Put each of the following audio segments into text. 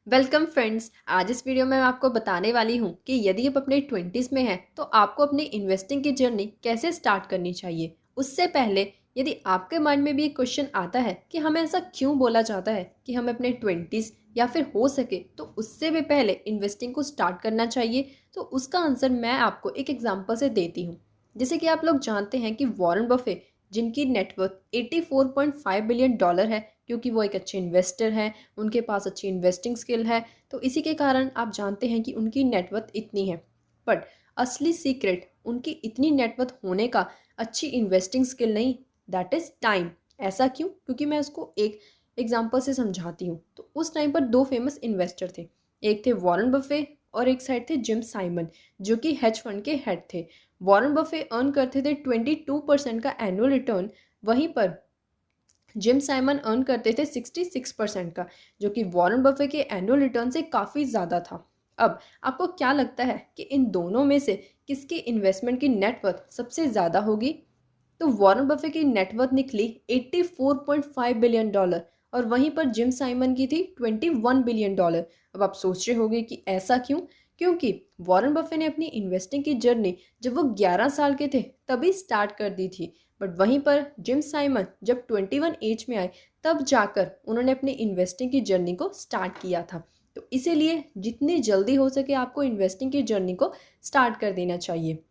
Welcome friends. आज इस video में मैं आपको बताने वाली हूँ कि यदि आप अपने 20s में हैं तो आपको अपनी इन्वेस्टिंग की जर्नी कैसे स्टार्ट करनी चाहिए। उससे पहले यदि आपके माइंड में भी एक क्वेश्चन आता है कि हमें ऐसा क्यों बोला जाता है कि हमें अपने 20s या फिर हो सके तो उससे भी पहले इन्वेस्टिंग को स्टार्ट करना चाहिए, तो उसका आंसर मैं आपको एक एग्जाम्पल से देती हूँ। जैसे कि आप लोग जानते हैं कि वॉरेन बफे, जिनकी नेटवर्थ 84.5 बिलियन डॉलर है, क्योंकि वो एक अच्छे इन्वेस्टर हैं, उनके पास अच्छी इन्वेस्टिंग स्किल है, तो इसी के कारण आप जानते हैं कि उनकी नेटवर्थ इतनी है। बट असली सीक्रेट उनकी इतनी नेटवर्थ होने का अच्छी इन्वेस्टिंग स्किल नहीं, दैट इज़ टाइम। ऐसा क्यों? क्योंकि मैं उसको एक एग्जांपल से समझाती हूँ। तो उस टाइम पर दो फेमस इन्वेस्टर थे। एक थे वॉरेन बफे और एक साइड थे जिम साइमन, जो कि हेज फंड के हेड थे। वॉरेन बफे अर्न करते थे 22% का एनुअल रिटर्न, वहीं पर जिम साइमन अर्न करते थे 66% का, जो कि वॉरेन बफे के एनुअल रिटर्न से काफ़ी ज़्यादा था। अब आपको क्या लगता है कि इन दोनों में से किसकी इन्वेस्टमेंट की नेटवर्थ सबसे ज़्यादा होगी? तो वॉरेन बफे की नेटवर्थ निकली 84.5 बिलियन डॉलर और वहीं पर जिम साइमन की थी 21 बिलियन डॉलर। अब आप सोच रहे होंगे कि ऐसा क्यों? क्योंकि वॉरेन बफे ने अपनी इन्वेस्टिंग की जर्नी जब वो 11 साल के थे तभी स्टार्ट कर दी थी। बट वहीं पर जिम साइमन जब 21 एज में आए तब जाकर उन्होंने अपनी इन्वेस्टिंग की जर्नी को स्टार्ट किया था। तो इसीलिए जितनी जल्दी हो सके आपको इन्वेस्टिंग की जर्नी को स्टार्ट कर देना चाहिए।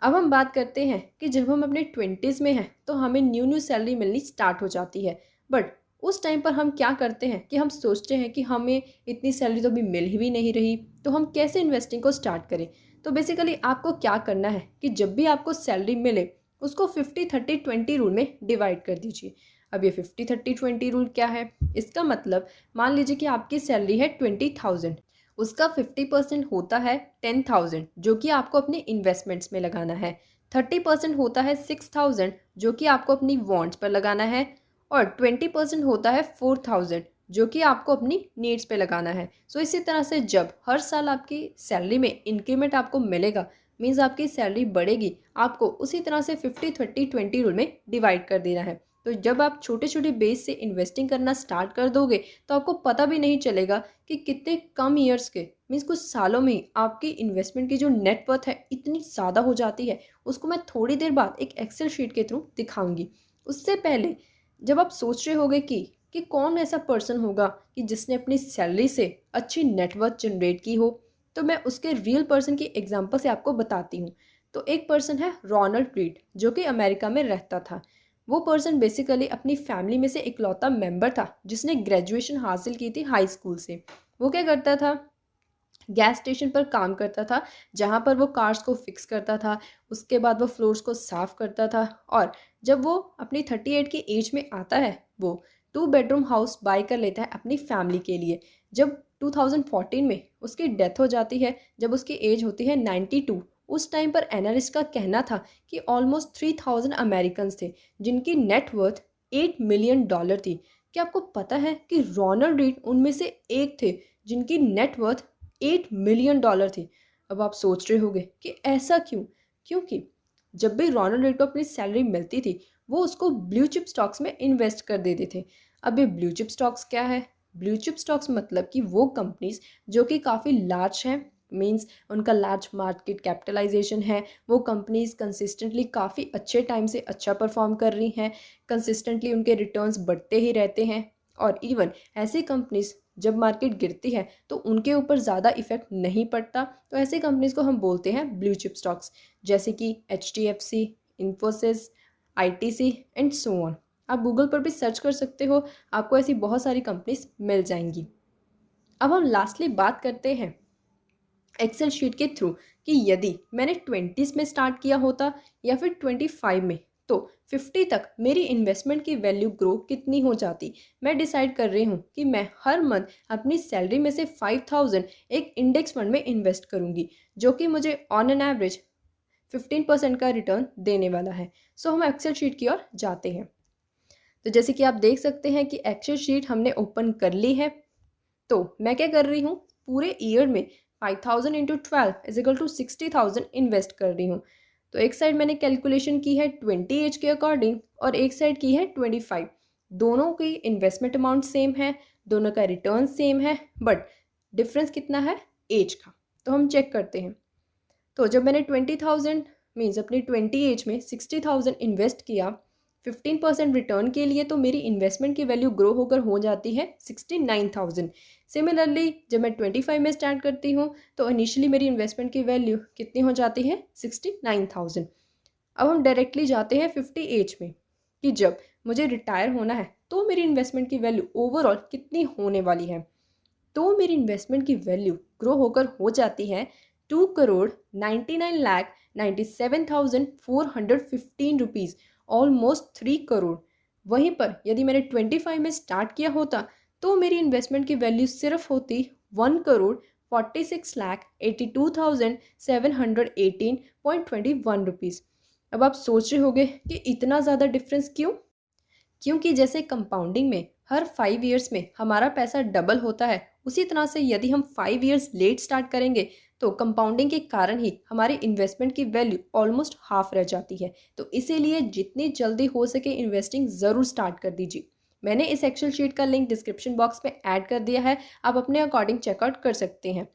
अब हम बात करते हैं कि जब हम अपने 20s में हैं तो हमें न्यू न्यू सैलरी मिलनी स्टार्ट हो जाती है। बट उस टाइम पर हम क्या करते हैं कि हम सोचते हैं कि हमें इतनी सैलरी तो अभी मिल ही भी नहीं रही, तो हम कैसे इन्वेस्टिंग को स्टार्ट करें। तो बेसिकली आपको क्या करना है कि जब भी आपको सैलरी मिले उसको 50-30-20 रूल में डिवाइड कर दीजिए। अब ये 50-30-20 रूल क्या है? इसका मतलब मान लीजिए कि आपकी सैलरी है 20,000, उसका 50% होता है 10,000, जो कि आपको अपने इन्वेस्टमेंट्स में लगाना है। 30% होता है 6,000, जो कि आपको अपनी वॉन्ट्स पर लगाना है। और 20% होता है 4,000, जो कि आपको अपनी नीड्स पे लगाना है। सो इसी तरह से जब हर साल आपकी सैलरी में इंक्रीमेंट आपको मिलेगा, मीन्स आपकी सैलरी बढ़ेगी, आपको उसी तरह से 50-30-20 रूल में डिवाइड कर देना है। तो जब आप छोटे छोटे बेस से इन्वेस्टिंग करना स्टार्ट कर दोगे तो आपको पता भी नहीं चलेगा कि कितने कम ईयर्स के, मीन्स कुछ सालों में ही आपकी इन्वेस्टमेंट की जो नेटवर्थ है इतनी ज़्यादा हो जाती है। उसको मैं थोड़ी देर बाद एक एक्सेल शीट के थ्रू दिखाऊंगी। उससे पहले जब आप सोच रहे होगे कि कौन ऐसा पर्सन होगा कि जिसने अपनी सैलरी से अच्छी नेटवर्थ जनरेट की हो, तो मैं उसके रियल पर्सन की एग्जांपल से आपको बताती हूँ। तो एक पर्सन है रोनाल्ड रीड, जो कि अमेरिका में रहता था। वो पर्सन बेसिकली अपनी फैमिली में से इकलौता मेंबर था जिसने ग्रेजुएशन हासिल की थी हाई स्कूल से। वो क्या करता था? गैस स्टेशन पर काम करता था, जहाँ पर वो कार्स को फिक्स करता था। उसके बाद वो फ्लोर्स को साफ करता था। और जब वो अपनी 38 की एज में आता है, वो 2 बेडरूम हाउस बाय कर लेता है अपनी फैमिली के लिए। जब 2014 में उसकी डेथ हो जाती है, जब उसकी एज होती है 92, उस टाइम पर एनालिस्ट का कहना था कि ऑलमोस्ट 3,000 अमेरिकन थे जिनकी नेटवर्थ 8 मिलियन डॉलर थी। क्या आपको पता है कि रोनाल्ड रीड उनमें से एक थे जिनकी नेटवर्थ 8 मिलियन डॉलर थी? अब आप सोच रहे होंगे कि ऐसा क्यों? क्योंकि जब भी रोनाल्ड रीड को अपनी सैलरी मिलती थी वो उसको ब्लू चिप स्टॉक्स में इन्वेस्ट कर देते थे। अब ये ब्लू चिप स्टॉक्स क्या है? ब्लू चिप स्टॉक्स मतलब कि वो कंपनीज जो कि काफ़ी लार्ज हैं, मींस उनका लार्ज मार्केट कैपिटलाइजेशन है। वो कंपनीज कंसिस्टेंटली काफ़ी अच्छे टाइम से अच्छा परफॉर्म कर रही हैं, कंसिस्टेंटली उनके रिटर्न्स बढ़ते ही रहते हैं। और इवन ऐसी कंपनीज जब मार्केट गिरती है तो उनके ऊपर ज़्यादा इफेक्ट नहीं पड़ता, तो ऐसे कंपनीज को हम बोलते हैं ब्लू चिप स्टॉक्स, जैसे कि HDFC, Infosys, ITC and so on. आप गूगल पर भी सर्च कर सकते हो, आपको ऐसी बहुत सारी कंपनीज मिल जाएंगी। अब हम लास्टली बात करते हैं एक्सेल शीट के थ्रू कि यदि मैंने 20s में स्टार्ट किया होता या फिर 25 में, तो 50 तक मेरी इन्वेस्टमेंट की वैल्यू ग्रो कितनी हो जाती। मैं डिसाइड कर रही हूँ कि मैं हर मंथ अपनी सैलरी में से 5,000 एक इंडेक्स फंड में इन्वेस्ट करूँगी, जो कि मुझे ऑन एन एवरेज 15% का रिटर्न देने वाला है। सो हम एक्सेल शीट की ओर जाते हैं। तो जैसे कि आप देख सकते हैं कि एक्सेल शीट हमने ओपन कर ली है। तो मैं क्या कर रही हूँ, पूरे ईयर में 5,000 into 12 is equal to 60,000 invest कर रही हूँ। तो एक साइड मैंने कैलकुलेशन की है 20 एज के अकॉर्डिंग और एक साइड की है 25। दोनों की इन्वेस्टमेंट अमाउंट सेम है, दोनों का रिटर्न सेम है, बट डिफरेंस कितना है? एज का। तो हम चेक करते हैं। तो जब मैंने 20,000 मीन्स अपनी 20 एज में 60,000 इन्वेस्ट किया 15% रिटर्न के लिए, तो मेरी इन्वेस्टमेंट की वैल्यू ग्रो होकर हो जाती है 69,000। सिमिलरली जब मैं 25 में स्टार्ट करती हूँ तो इनिशियली मेरी इन्वेस्टमेंट की वैल्यू कितनी हो जाती है? 69,000। अब हम डायरेक्टली जाते हैं 50 एज में कि जब मुझे रिटायर होना है तो मेरी इन्वेस्टमेंट की वैल्यू ओवरऑल कितनी होने वाली है। तो मेरी इन्वेस्टमेंट की वैल्यू ग्रो होकर हो जाती है 2,99,97,415 रुपीज़, ऑलमोस्ट 3 करोड़। वहीं पर यदि मैंने 25 में स्टार्ट किया होता तो मेरी इन्वेस्टमेंट की वैल्यू सिर्फ होती 1,46,82,718.21 रुपीज़। अब आप सोच रहे होंगे कि इतना ज़्यादा डिफरेंस क्यों? क्योंकि जैसे कंपाउंडिंग में हर 5 ईयर्स में हमारा पैसा डबल होता है, उसी तरह से यदि हम 5 ईयर्स लेट स्टार्ट करेंगे तो कंपाउंडिंग के कारण ही हमारी इन्वेस्टमेंट की वैल्यू ऑलमोस्ट हाफ रह जाती है। तो इसीलिए जितनी जल्दी हो सके इन्वेस्टिंग ज़रूर स्टार्ट कर दीजिए। मैंने इस एक्सेल शीट का लिंक डिस्क्रिप्शन बॉक्स में ऐड कर दिया है, आप अपने अकॉर्डिंग चेकआउट कर सकते हैं।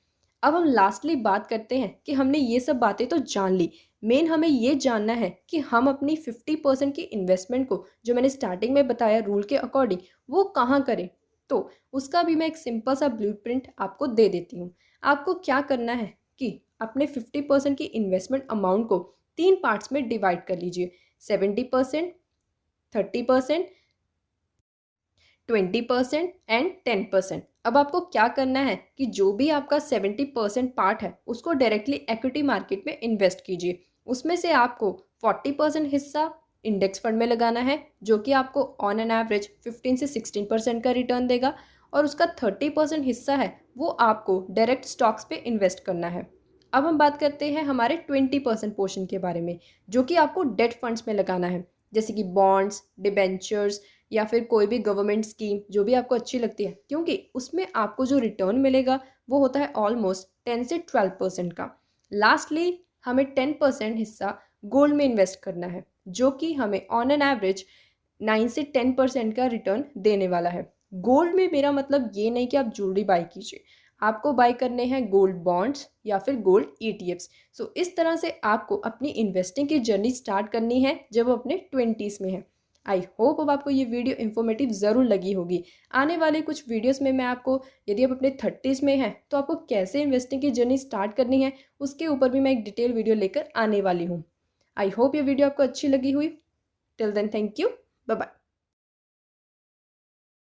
अब हम लास्टली बात करते हैं कि हमने ये सब बातें तो जान ली, मेन हमें ये जानना है कि हम अपनी 50% की इन्वेस्टमेंट को, जो मैंने स्टार्टिंग में बताया रूल के अकॉर्डिंग, वो कहाँ करें। तो उसका भी मैं एक सिंपल सा ब्लूप्रिंट आपको दे देती हूँ। आपको क्या करना है कि अपने 50% की इन्वेस्टमेंट अमाउंट को 3 पार्ट्स में डिवाइड कर लीजिए। 70%, 30%, 20% एंड 10%। अब आपको क्या करना है कि जो भी आपका 70% पार्ट है उसको डायरेक्टली इक्विटी मार्केट में इन्वेस्ट कीजिए। उसमें से आपको 40% हिस्सा इंडेक्स फंड में लगाना है, जो कि आपको ऑन एन एवरेज 15 से 16% का रिटर्न देगा, और उसका 30% हिस्सा है वो आपको डायरेक्ट स्टॉक्स पे इन्वेस्ट करना है। अब हम बात करते हैं हमारे 20% पोर्शन के बारे में, जो कि आपको डेट फंड्स में लगाना है, जैसे कि बॉन्ड्स, डिबेंचर्स या फिर कोई भी गवर्नमेंट स्कीम जो भी आपको अच्छी लगती है, क्योंकि उसमें आपको जो रिटर्न मिलेगा वो होता है ऑलमोस्ट 10 से 12% का। लास्टली हमें 10% हिस्सा गोल्ड में इन्वेस्ट करना है, जो कि हमें ऑन एन एवरेज 9 से 10% का रिटर्न देने वाला है। गोल्ड में मेरा मतलब ये नहीं कि आप ज्वेलरी बाई कीजिए, आपको बाई करने हैं गोल्ड बॉन्ड्स या फिर गोल्ड ETFs। सो इस तरह से आपको अपनी इन्वेस्टिंग की जर्नी स्टार्ट करनी है जब अपने 20s में है। आई होप अब आपको ये वीडियो इन्फॉर्मेटिव ज़रूर लगी होगी। आने वाले कुछ वीडियोस में मैं आपको, यदि आप अपने 30s में हैं तो आपको कैसे इन्वेस्टिंग की जर्नी स्टार्ट करनी है उसके ऊपर भी मैं एक डिटेल वीडियो लेकर आने वाली हूँ। आई होप ये वीडियो आपको अच्छी लगी हुई। Till then thank you, bye bye.